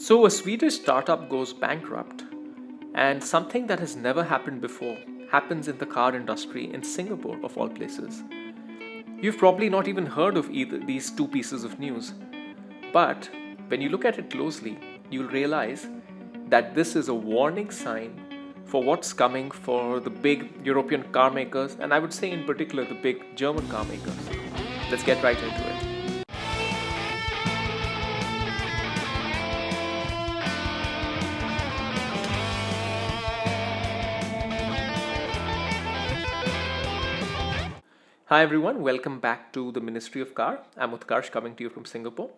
So, a Swedish startup goes bankrupt, and something that has never happened before happens in the car industry in Singapore, of all places. You've probably not even heard of either these two pieces of news, but when you look at it closely, you'll realize that this is a warning sign for what's coming for the big European car makers, and I would say in particular the big German car makers. Let's get right into it. Hi everyone, welcome back to the Ministry of Car. I'm Utkarsh coming to you from Singapore.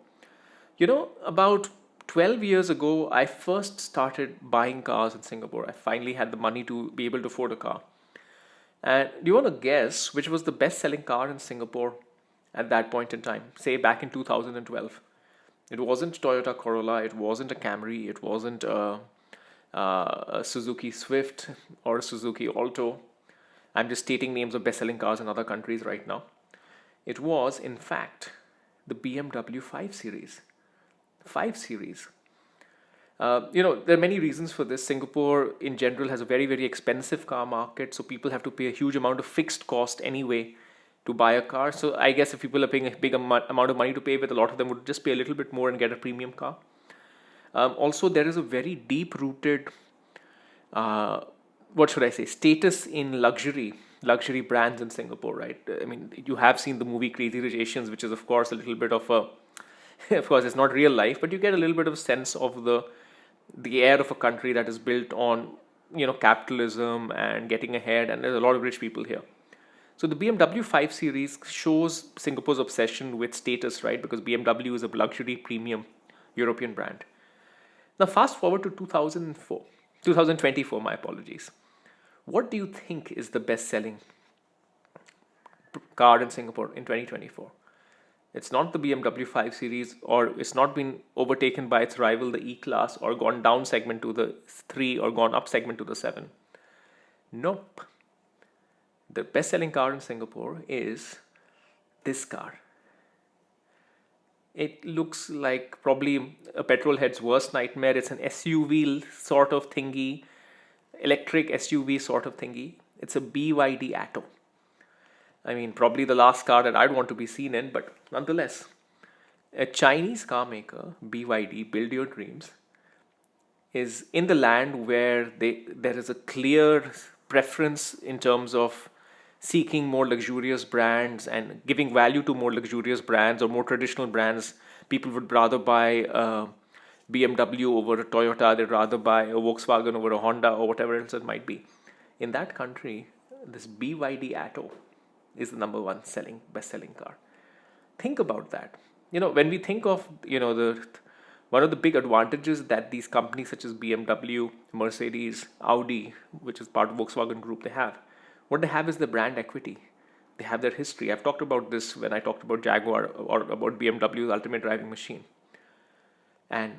About 12 years ago, I first started buying cars in Singapore. I finally had the money to be able to afford a car. And do you want to guess which was the best selling car in Singapore at that point in time? Say back in 2012. It wasn't Toyota Corolla, it wasn't a Camry, it wasn't a Suzuki Swift or a Suzuki Alto. I'm just stating names of best-selling cars in other countries right now. It was, in fact, the BMW 5 Series. 5 Series. There are many reasons for this. Singapore, in general, has a very, very expensive car market, so people have to pay a huge amount of fixed cost anyway to buy a car. So I guess if people are paying a big amount of money to pay with, a lot of them would just pay a little bit more and get a premium car. Also, there is a very deep-rooted status in luxury brands in Singapore, right? I mean, you have seen the movie Crazy Rich Asians, which is of course a little bit of a of course it's not real life, but you get a little bit of a sense of the air of a country that is built on capitalism and getting ahead, and there's a lot of rich people here. So the BMW 5 Series shows Singapore's obsession with status, right? Because BMW is a luxury premium European brand. Now fast forward to 2024, my apologies. What do you think is the best selling car in Singapore in 2024? It's not the BMW 5 Series, or it's not been overtaken by its rival, the E-Class, or gone down segment to the 3 or gone up segment to the 7. Nope. The best selling car in Singapore is this car. It looks like probably a petrolhead's worst nightmare. It's an SUV sort of thingy, electric SUV sort of thingy. It's a BYD Atto. I mean, probably the last car that I'd want to be seen in, but nonetheless, a Chinese car maker, BYD, Build Your Dreams, is in the land where there is a clear preference in terms of seeking more luxurious brands and giving value to more luxurious brands or more traditional brands. People would rather buy a BMW over a Toyota, they'd rather buy a Volkswagen over a Honda or whatever else it might be. In that country, this BYD Atto is the number one best selling car. Think about that. When we think of, one of the big advantages that these companies such as BMW, Mercedes, Audi, which is part of Volkswagen Group, what they have is the brand equity. They have their history. I've talked about this when I talked about Jaguar or about BMW's ultimate driving machine. And,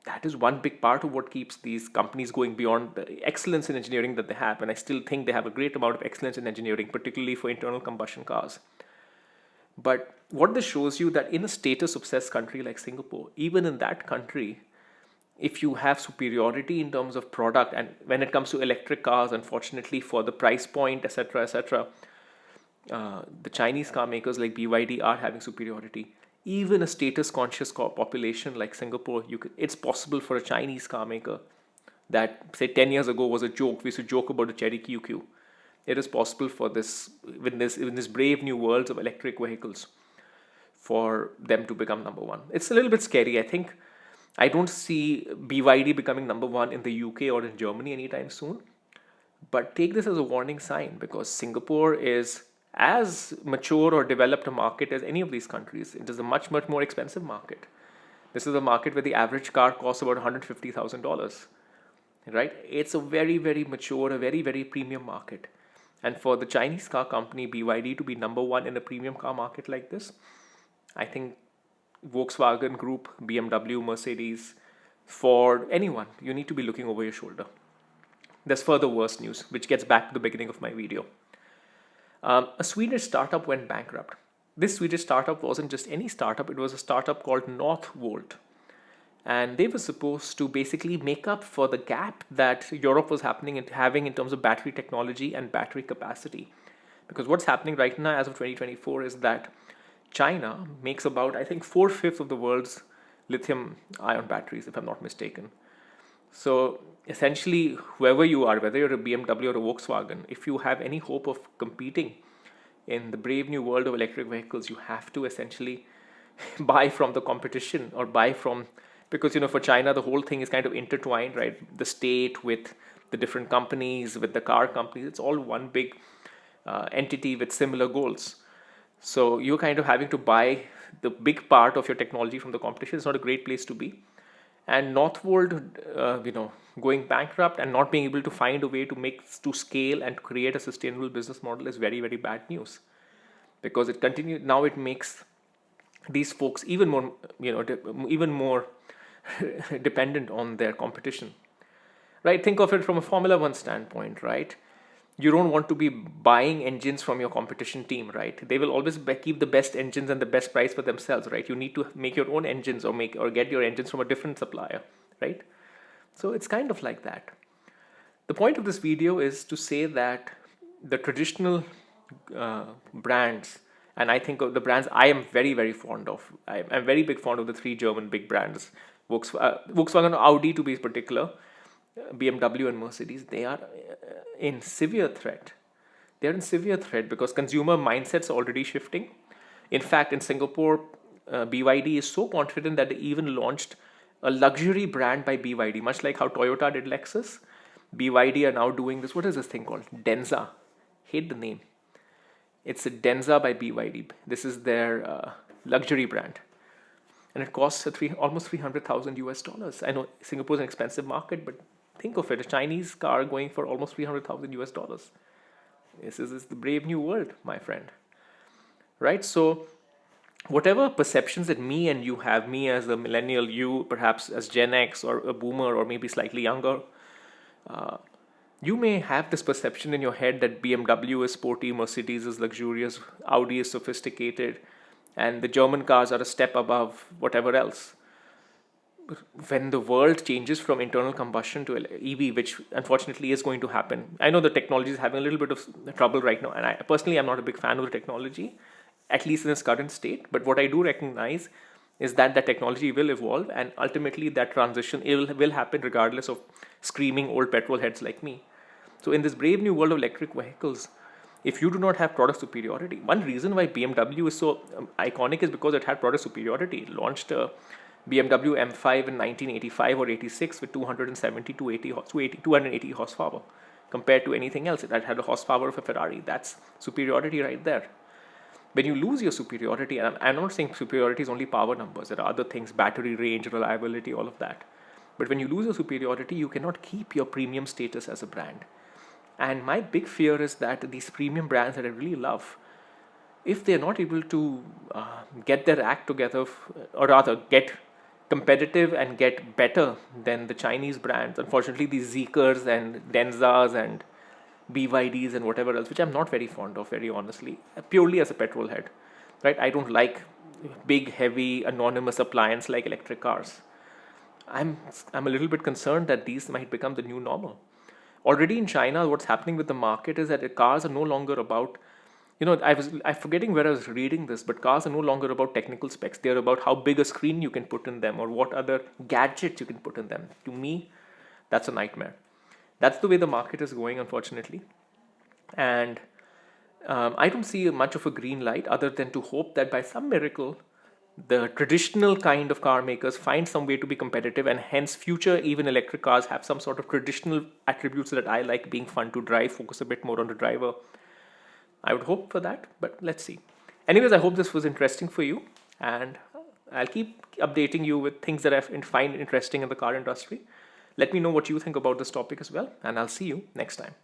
that is one big part of what keeps these companies going beyond the excellence in engineering that they have. And I still think they have a great amount of excellence in engineering, particularly for internal combustion cars. But what this shows you that in a status-obsessed country like Singapore, even in that country, if you have superiority in terms of product, and when it comes to electric cars, unfortunately for the price point, etc., the Chinese car makers like BYD are having superiority. Even a status-conscious population like Singapore, it's possible for a Chinese car maker that, say, 10 years ago was a joke. We used to joke about the Cherry QQ. It is possible for this, in this brave new world of electric vehicles, for them to become number one. It's a little bit scary. I don't see BYD becoming number one in the UK or in Germany anytime soon. But take this as a warning sign, because Singapore is as mature or developed a market as any of these countries. It is a much, much more expensive market. This is a market where the average car costs about $150,000, right? It's a very, very mature, a very, very premium market. And for the Chinese car company BYD to be number one in a premium car market like this, I think Volkswagen Group, BMW, Mercedes, Ford, anyone, you need to be looking over your shoulder. There's further worse news, which gets back to the beginning of my video. A Swedish startup went bankrupt. This Swedish startup wasn't just any startup, it was a startup called NorthVolt. and they were supposed to basically make up for the gap that Europe was having in terms of battery technology and battery capacity. Because what's happening right now, as of 2024, is that China makes about, I think, 4/5 of the world's lithium ion batteries, if I'm not mistaken. So essentially, whoever you are, whether you're a BMW or a Volkswagen, if you have any hope of competing in the brave new world of electric vehicles, you have to essentially buy from the competition, or buy from, because for China the whole thing is kind of intertwined, right? The state with the different companies, with the car companies, it's all one big entity with similar goals. So you're kind of having to buy the big part of your technology from the competition. It's not a great place to be. And NorthVolt, going bankrupt and not being able to find a way to scale and create a sustainable business model is very, very bad news, because it makes these folks even more, even more dependent on their competition, right? Think of it from a Formula One standpoint, right? You don't want to be buying engines from your competition team, right? They will always keep the best engines and the best price for themselves, right? You need to make your own engines, or get your engines from a different supplier, right? So it's kind of like that. The point of this video is to say that the traditional brands, and I think of the brands I am very, very fond of. I'm very big fond of the three German big brands, Volkswagen, Audi to be particular, BMW and Mercedes. They are in severe threat. They are in severe threat because consumer mindsets are already shifting. In fact, in Singapore, BYD is so confident that they even launched a luxury brand by BYD, much like how Toyota did Lexus. BYD are now doing this. What is this thing called? Denza. Hate the name. It's a Denza by BYD. This is their luxury brand, and it costs almost $300,000. I know Singapore is an expensive market, but think of it: a Chinese car going for almost $300,000. This is the brave new world, my friend. Right? So, whatever perceptions that me and you have, me as a millennial, you perhaps as Gen X or a boomer or maybe slightly younger, you may have this perception in your head that BMW is sporty, Mercedes is luxurious, Audi is sophisticated, and the German cars are a step above whatever else. But when the world changes from internal combustion to EV, which unfortunately is going to happen, I know the technology is having a little bit of trouble right now, and I personally am not a big fan of the technology, at least in its current state. But what I do recognize is that the technology will evolve, and ultimately that transition will happen regardless of screaming old petrol heads like me. So in this brave new world of electric vehicles, if you do not have product superiority, one reason why BMW is so iconic is because it had product superiority. It launched a BMW M5 in 1985 or 86 with 270 to 280 horsepower compared to anything else. It had a horsepower of a Ferrari. That's superiority right there. When you lose your superiority, and I'm not saying superiority is only power numbers, there are other things, battery range, reliability, all of that. But when you lose your superiority, you cannot keep your premium status as a brand. And my big fear is that these premium brands that I really love, if they're not able to get their act together, or rather get competitive and get better than the Chinese brands, unfortunately these Zeekrs and Denzas and BYDs and whatever else, which I'm not very fond of, very honestly, purely as a petrol head, right? I don't like big, heavy, anonymous appliance like electric cars. I'm a little bit concerned that these might become the new normal. Already in China, what's happening with the market is that the cars are no longer about, I'm forgetting where I was reading this, but cars are no longer about technical specs. They're about how big a screen you can put in them or what other gadgets you can put in them. To me, that's a nightmare. That's the way the market is going, unfortunately. And I don't see much of a green light other than to hope that by some miracle, the traditional kind of car makers find some way to be competitive, and hence future even electric cars have some sort of traditional attributes that I like, being fun to drive, focus a bit more on the driver. I would hope for that, but let's see. Anyways, I hope this was interesting for you, and I'll keep updating you with things that I find interesting in the car industry. Let me know what you think about this topic as well, and I'll see you next time.